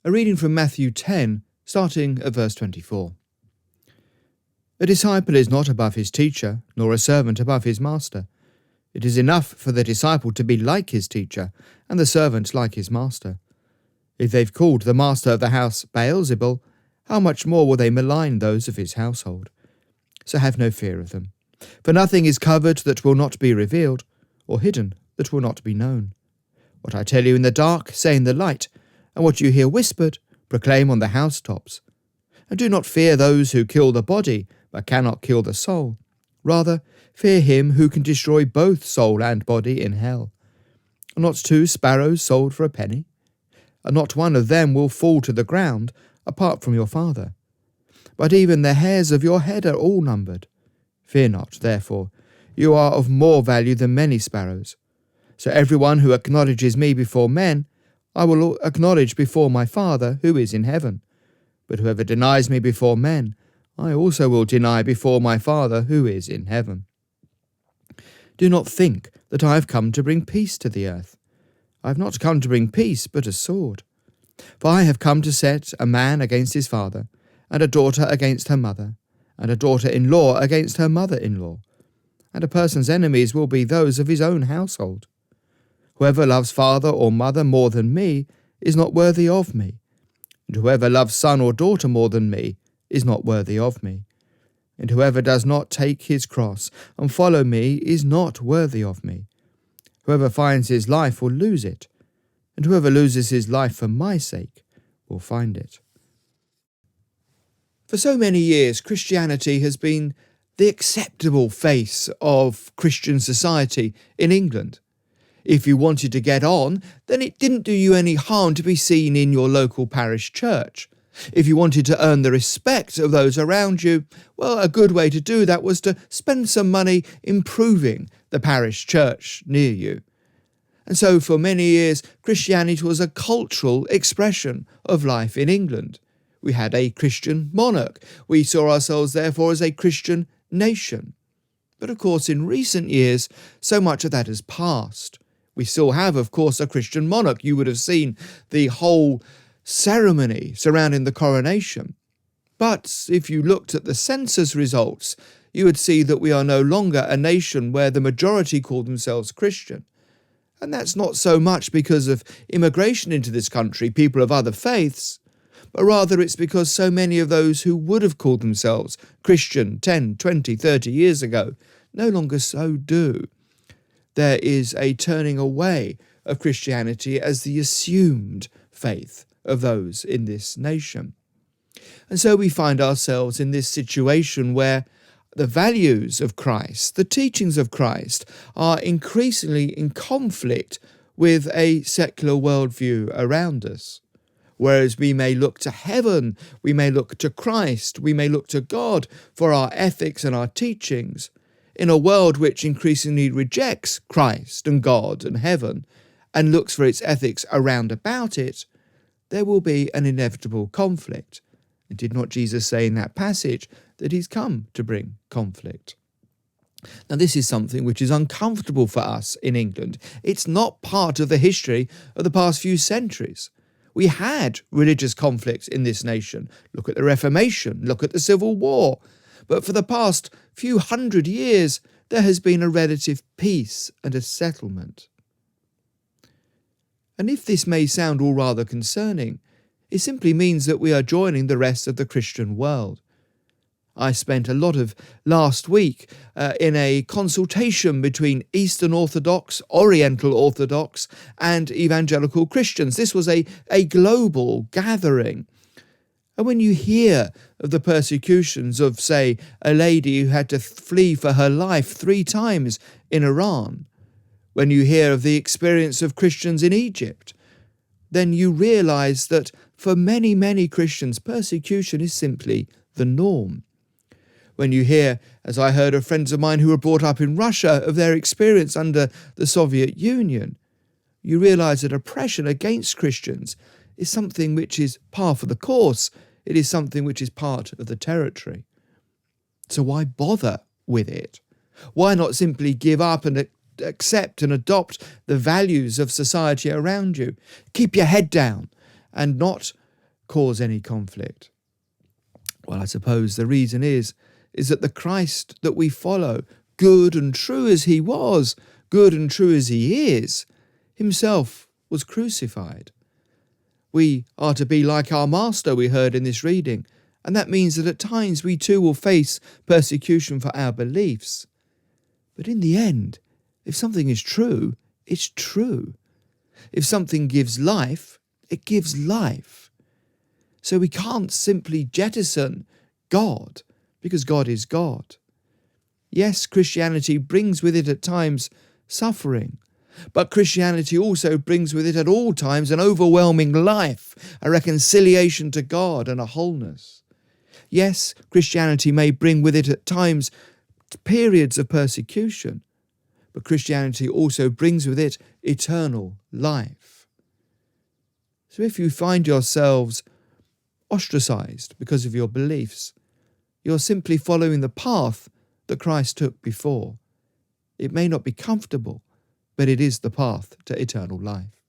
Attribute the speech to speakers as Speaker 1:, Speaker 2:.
Speaker 1: A reading from Matthew 10, starting at verse 24. A disciple is not above his teacher, nor a servant above his master. It is enough for the disciple to be like his teacher, and the servant like his master. If they've called the master of the house Beelzebul, how much more will they malign those of his household? So have no fear of them. For nothing is covered that will not be revealed, or hidden that will not be known. What I tell you in the dark, say in the light, and what you hear whispered, proclaim on the housetops. And do not fear those who kill the body, but cannot kill the soul. Rather, fear him who can destroy both soul and body in hell. Are not 2 sparrows sold for a penny? And not one of them will fall to the ground, apart from your Father. But even the hairs of your head are all numbered. Fear not, therefore, you are of more value than many sparrows. So everyone who acknowledges me before men, I will acknowledge before my Father who is in heaven. But whoever denies me before men, I also will deny before my Father who is in heaven. Do not think that I have come to bring peace to the earth. I have not come to bring peace, but a sword. For I have come to set a man against his father, and a daughter against her mother, and a daughter-in-law against her mother-in-law. And a person's enemies will be those of his own household. Whoever loves father or mother more than me is not worthy of me, and whoever loves son or daughter more than me is not worthy of me. And whoever does not take his cross and follow me is not worthy of me. Whoever finds his life will lose it, and whoever loses his life for my sake will find it. For so many years, Christianity has been the acceptable face of Christian society in England. If you wanted to get on, then it didn't do you any harm to be seen in your local parish church. If you wanted to earn the respect of those around you, well, a good way to do that was to spend some money improving the parish church near you. And so for many years, Christianity was a cultural expression of life in England. We had a Christian monarch. We saw ourselves, therefore, as a Christian nation. But of course, in recent years, so much of that has passed. We still have, of course, a Christian monarch. You would have seen the whole ceremony surrounding the coronation. But if you looked at the census results, you would see that we are no longer a nation where the majority call themselves Christian. And that's not so much because of immigration into this country, people of other faiths, but rather it's because so many of those who would have called themselves Christian 10, 20, 30 years ago no longer so do. There is a turning away of Christianity as the assumed faith of those in this nation. And so we find ourselves in this situation where the values of Christ, the teachings of Christ, are increasingly in conflict with a secular worldview around us. Whereas we may look to heaven, we may look to Christ, we may look to God for our ethics and our teachings, in a world which increasingly rejects Christ and God and heaven and looks for its ethics around about it, there will be an inevitable conflict. And did not Jesus say in that passage that he's come to bring conflict? Now, this is something which is uncomfortable for us in England. It's not part of the history of the past few centuries. We had religious conflicts in this nation. Look at the Reformation, look at the Civil War. But for the past few hundred years, there has been a relative peace and a settlement. And if this may sound all rather concerning, it simply means that we are joining the rest of the Christian world. I spent a lot of last week in a consultation between Eastern Orthodox, Oriental Orthodox, and evangelical Christians. This was a global gathering. And when you hear of the persecutions of, say, a lady who had to flee for her life 3 times in Iran, when you hear of the experience of Christians in Egypt, then you realize that for many, many Christians, persecution is simply the norm. When you hear, as I heard of friends of mine who were brought up in Russia, of their experience under the Soviet Union, you realize that oppression against Christians is something which is par for the course. It is something which is part of the territory. So why bother with it? Why not simply give up and accept and adopt the values of society around you? Keep your head down and not cause any conflict? Well, I suppose the reason is that the Christ that we follow, good and true as he was, good and true as he is, himself was crucified. We are to be like our Master, we heard in this reading, and that means that at times we too will face persecution for our beliefs. But in the end, if something is true, it's true. If something gives life, it gives life. So we can't simply jettison God, because God is God. Yes, Christianity brings with it at times suffering, but Christianity also brings with it at all times an overwhelming life, a reconciliation to God and a wholeness. Yes, Christianity may bring with it at times periods of persecution, but Christianity also brings with it eternal life. So if you find yourselves ostracized because of your beliefs, you're simply following the path that Christ took before. It may not be comfortable, but it is the path to eternal life.